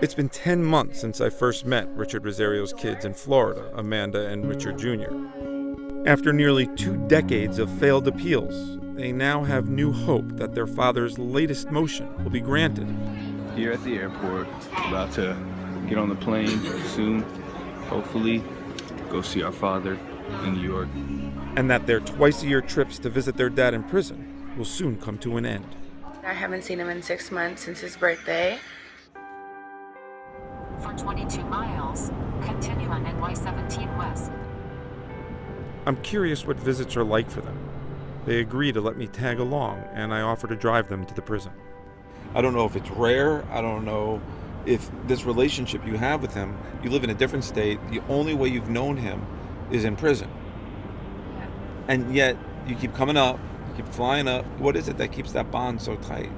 It's been 10 months since I first met Richard Rosario's kids in Florida, Amanda and Richard Jr. After nearly 2 decades of failed appeals, they now have new hope that their father's latest motion will be granted. Here at the airport, about to get on the plane soon, hopefully go see our father in New York. And that their twice-a-year trips to visit their dad in prison will soon come to an end. I haven't seen him in 6 months since his birthday. For 22 miles, continue on NY 17 West. I'm curious what visits are like for them. They agree to let me tag along, and I offer to drive them to the prison. I don't know if it's rare. I don't know if this relationship you have with him, you live in a different state. The only way you've known him is in prison. Yeah. And yet you keep coming up, you keep flying up. What is it that keeps that bond so tight?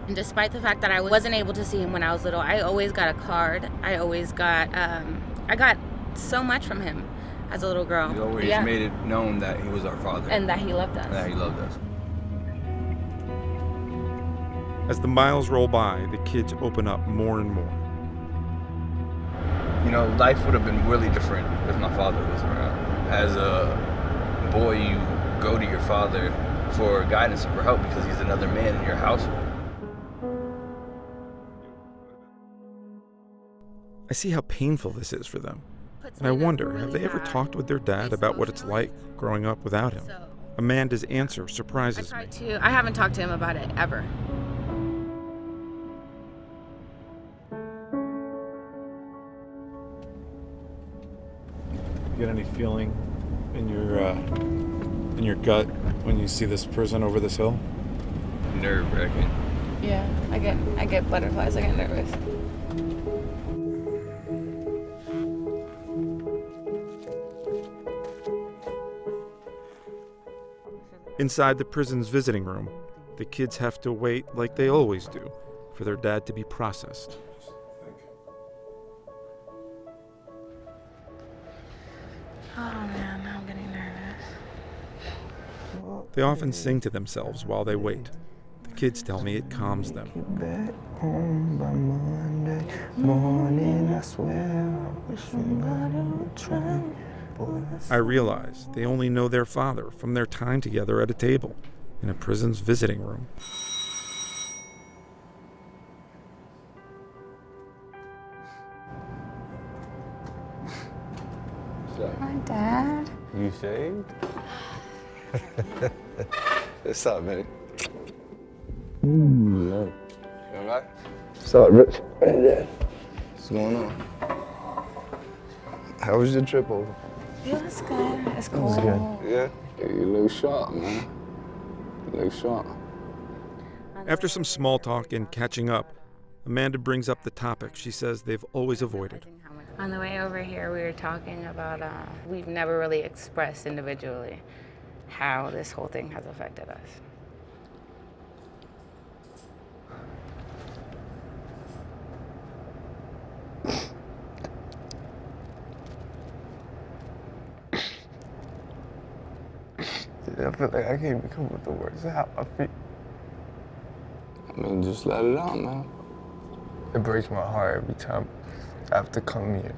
And despite the fact that I wasn't able to see him when I was little, I always got a card. I got so much from him as a little girl. He always made it known that he was our father. And that he loved us. And that he loved us. As the miles roll by, the kids open up more and more. You know, life would have been really different if my father wasn't around. As a boy, you go to your father for guidance and for help because he's another man in your household. I see how painful this is for them. And I wonder, have they ever talked with their dad about what it's like growing up without him? Amanda's answer surprises me. I haven't talked to him about it ever. Get any feeling in your gut when you see this prison over this hill? Nerve-wracking. Yeah, I get butterflies. I get nervous. Inside the prison's visiting room, the kids have to wait, like they always do, for their dad to be processed. Oh man, now I'm getting nervous. They often sing to themselves while they wait. The kids tell me it calms them. Back home by Monday morning, I swear I wish somebody would try. I realize they only know their father from their time together at a table in a prison's visiting room. Hi, Dad. You shaved? What's up, man? You all right? What's up, Rich? Right there. What's going on? How was your trip over? It was good. It's cool. was good. Yeah? You look sharp, man. You look sharp. After some small talk and catching up, Amanda brings up the topic she says they've always avoided. On the way over here, we were talking about we've never really expressed individually how this whole thing has affected us. I feel like I can't even come with the words of how I feel. I mean, just let it out, man. It breaks my heart every time I have to come here.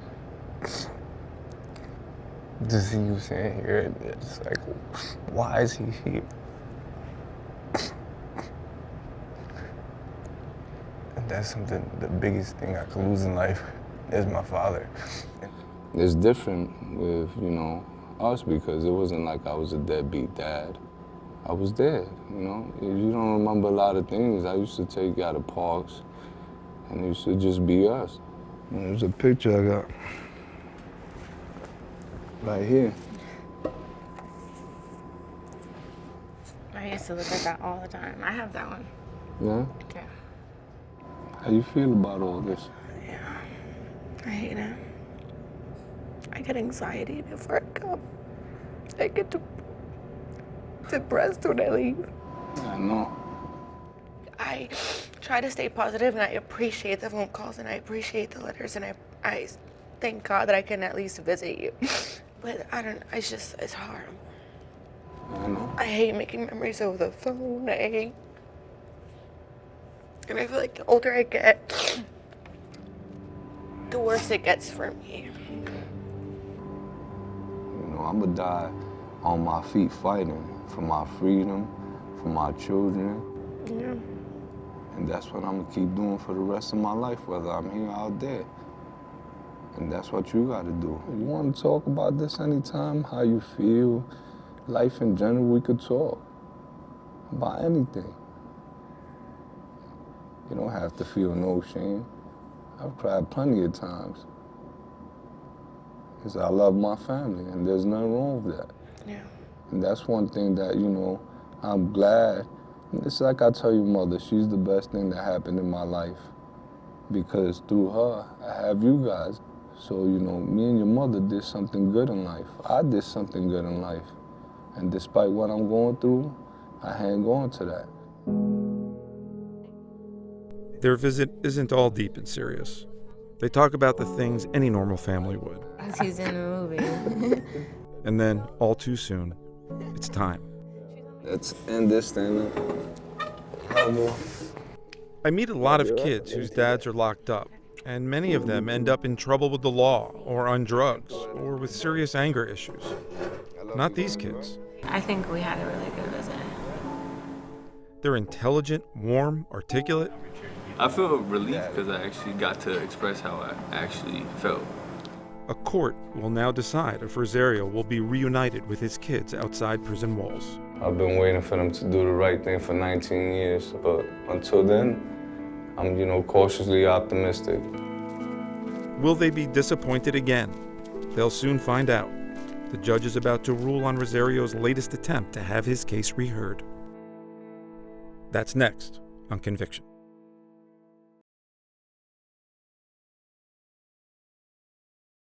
To see you sitting here, and it's like, why is he here? And that's something, the biggest thing I could lose in life is my father. It's different with, you know, us because it wasn't like I was a deadbeat dad. I was there, you know. If you don't remember a lot of things, I used to take you out of parks, and it used to just be us. And there's a picture I got right here. I used to look at that all the time. I have that one. Yeah? Yeah. How you feel about all this? Yeah. I hate it. I get anxiety before I come. I get depressed when I leave. I know. I try to stay positive, and I appreciate the phone calls, and I appreciate the letters, and I thank God that I can at least visit you. But it's hard. I know. I hate making memories over the phone. And I feel like the older I get, the worse it gets for me. You know, I'm gonna die on my feet fighting for my freedom, for my children. Yeah. And that's what I'm gonna keep doing for the rest of my life, whether I'm here or out there. And that's what you gotta do. You wanna talk about this anytime, how you feel, life in general, we could talk about anything. You don't have to feel no shame. I've cried plenty of times. Because I love my family, and there's nothing wrong with that. Yeah. And that's one thing that, you know, I'm glad. It's like I tell your mother, she's the best thing that happened in my life. Because through her, I have you guys. So, you know, me and your mother did something good in life. I did something good in life. And despite what I'm going through, I hang on to that. Their visit isn't all deep and serious. They talk about the things any normal family would. He's in the movie. And then, all too soon, it's time. Let's end this thing. I meet a lot of kids whose dads are locked up, and many of them end up in trouble with the law, or on drugs, or with serious anger issues. Not these kids. I think we had a really good visit. They're intelligent, warm, articulate. I feel relief because I actually got to express how I actually felt. A court will now decide if Rosario will be reunited with his kids outside prison walls. I've been waiting for them to do the right thing for 19 years, but until then, I'm, you know, cautiously optimistic. Will they be disappointed again? They'll soon find out. The judge is about to rule on Rosario's latest attempt to have his case reheard. That's next on Conviction.